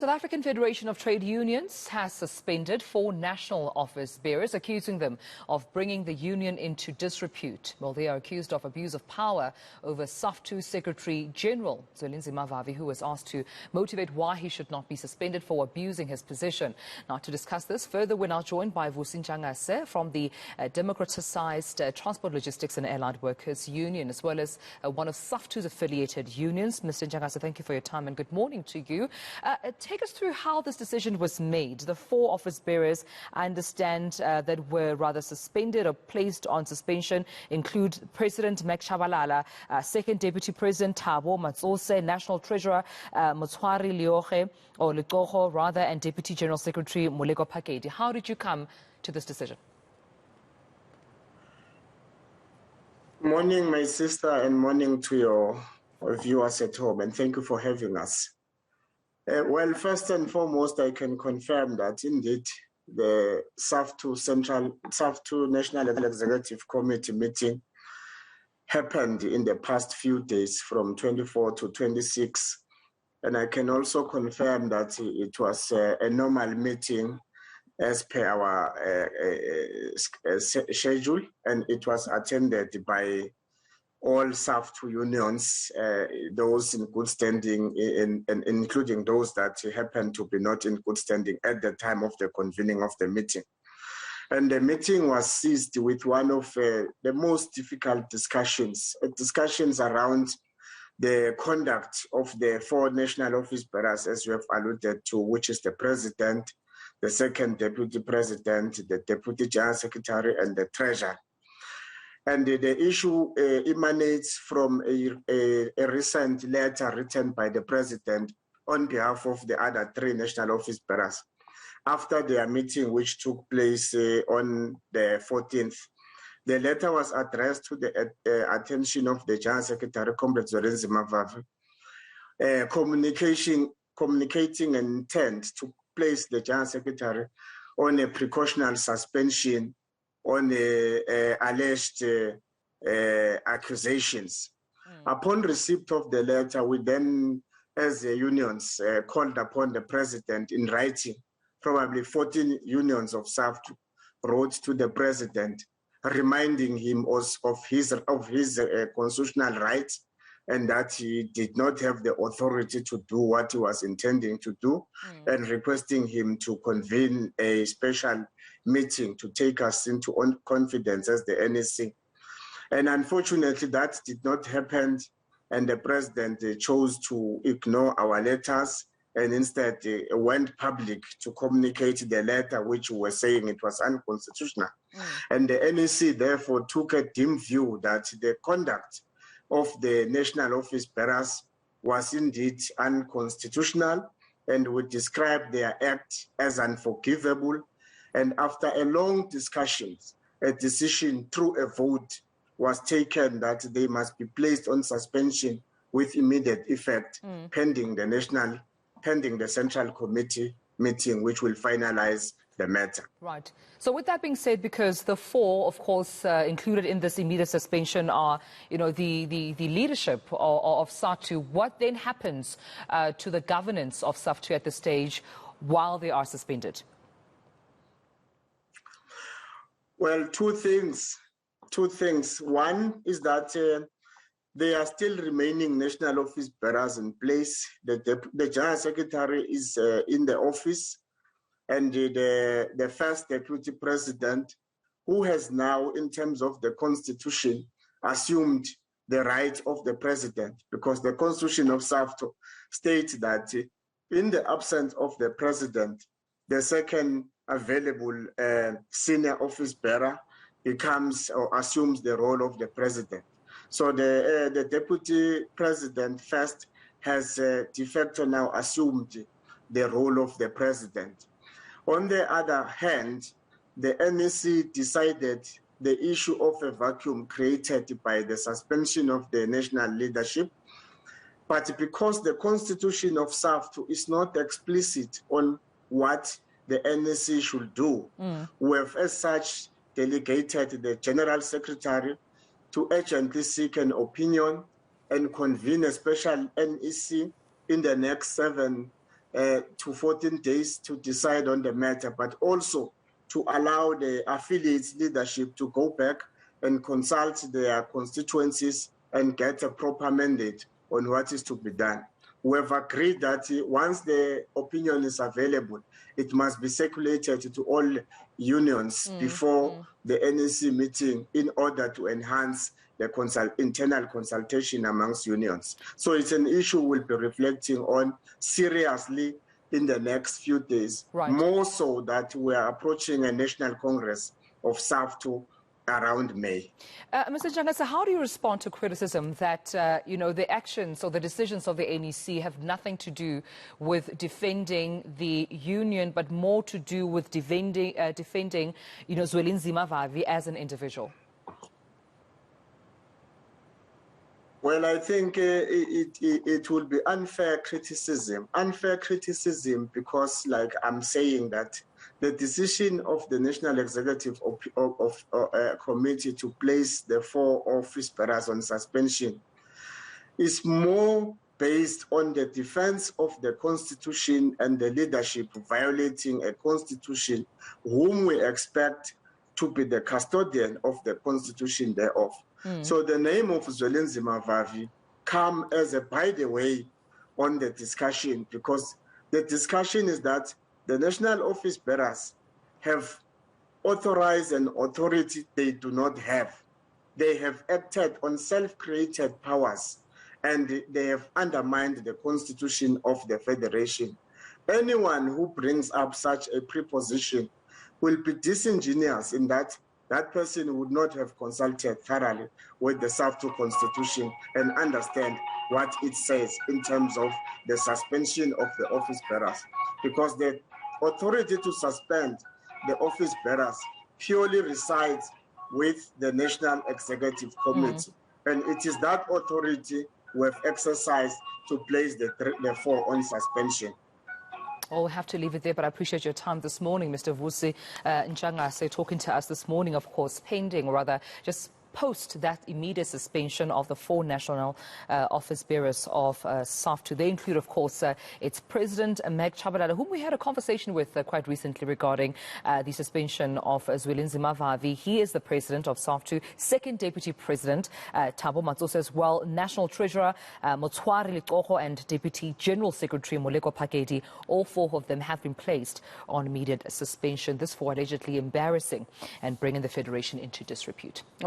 South African Federation of Trade Unions has suspended 4 national office bearers, accusing them of bringing the union into disrepute. Well, they are accused of abuse of power over Saftu Secretary General Zwelinzima Vavi, who was asked to motivate why he should not be suspended for abusing his position. Now, to discuss this further, we're now joined by Vusi Ntshangase from the Democraticize Transport, Logistics and Airline Workers Union, as well as one of Saftu's affiliated unions. Mr. Ntshangase, thank you for your time and good morning to you. Take us through how this decision was made. The 4 office bearers, I understand, that were rather suspended or placed on suspension include President Mek Shabalala, Second Deputy President Thabo Matsose, National Treasurer Motshwari Lekogo rather, and Deputy General Secretary Moleko Phakedi. How did you come to this decision? Morning, my sister, and morning to your viewers at home, and thank you for having us. Well, first and foremost, I can confirm that indeed the Saftu National Executive Committee meeting happened in the past few days from 24 to 26. And I can also confirm that it was a normal meeting as per our schedule, and it was attended by all Saftu unions, those in good standing, and including those that happened to be not in good standing at the time of the convening of the meeting. And the meeting was seized with one of the most difficult discussions around the conduct of the 4 national office bearers, as you have alluded to, which is the president, the second deputy president, the deputy general secretary, and the treasurer. And the issue emanates from a recent letter written by the president on behalf of the other 3 national office bearers after their meeting, which took place on the 14th. The letter was addressed to the attention of the General Secretary, Comrade Zwelinzima Vavi, communicating an intent to place the General Secretary on a precautionary suspension on alleged accusations. Upon receipt of the letter, we then, as the unions, called upon the president in writing. Probably 14 unions of Saftu wrote to the president, reminding him of his constitutional rights, and that he did not have the authority to do what he was intending to do, and requesting him to convene a special meeting to take us into confidence as the NEC. And unfortunately, that did not happen, and the president chose to ignore our letters and instead went public to communicate the letter, which was saying it was unconstitutional. And the NEC therefore took a dim view that the conduct of the national office bearers was indeed unconstitutional, and would describe their act as unforgivable. And after a long discussions, a decision through a vote was taken that they must be placed on suspension with immediate effect, pending the Central Committee meeting, which will finalize the matter. Right. So with that being said, because the 4, of course, included in this immediate suspension are, the leadership of Saftu, what then happens to the governance of Saftu at this stage while they are suspended? Well, two things. One is that there are still remaining national office bearers in place. The General Secretary is in the office, and the first Deputy President, who has now, in terms of the Constitution, assumed the right of the President, because the Constitution of Saftu states that in the absence of the President, the second available senior office bearer becomes or assumes the role of the President. So the Deputy President first has de facto now assumed the role of the President. On the other hand, the NEC decided the issue of a vacuum created by the suspension of the national leadership, but because the Constitution of Saftu is not explicit on what the NEC should do, we have as such delegated the General Secretary to urgently seek an opinion and convene a special NEC in the next 7 to 14 days to decide on the matter, but also to allow the affiliates leadership to go back and consult their constituencies and get a proper mandate on what is to be done. We have agreed that once the opinion is available, it must be circulated to all unions before the NEC meeting in order to enhance the internal consultation amongst unions. So it's an issue we'll be reflecting on seriously in the next few days, more so that we are approaching a national congress of Saftu around May. Mr. Ntshangase, how do you respond to criticism that, the actions or the decisions of the NEC have nothing to do with defending the union, but more to do with defending Zwelinzima Vavi as an individual? Well, I think it will be unfair criticism. Unfair criticism because, like I'm saying, that the decision of the National Executive Committee to place the 4 office bearers on suspension is more based on the defense of the Constitution and the leadership violating a Constitution whom we expect to be the custodian of the Constitution thereof. So the name of Zwelinzima Vavi come as a by the way on the discussion, because the discussion is that the national office bearers have authorized an authority they do not have. They have acted on self-created powers and they have undermined the Constitution of the Federation. Anyone who brings up such a preposition will be disingenuous in that that person would not have consulted thoroughly with the Saftu Constitution and understand what it says in terms of the suspension of the office bearers. Because the authority to suspend the office bearers purely resides with the National Executive Committee. And it is that authority we have exercised to place the 4 on suspension. Well, we'll have to leave it there, but I appreciate your time this morning, Mr. Vusi Ntshangase, talking to us this morning, of course, pending, or rather, just post that immediate suspension of the 4 national office bearers of Saftu. They include, of course, its president, Meg Chabalala, whom we had a conversation with quite recently regarding the suspension of Zwelinzima Vavi. He is the president of Saftu, second deputy president, Thabo Matsosa as well, national treasurer, Motshwari Letogo, and deputy general secretary, Moleko Phakedi. All 4 of them have been placed on immediate suspension. This for allegedly embarrassing and bringing the federation into disrepute.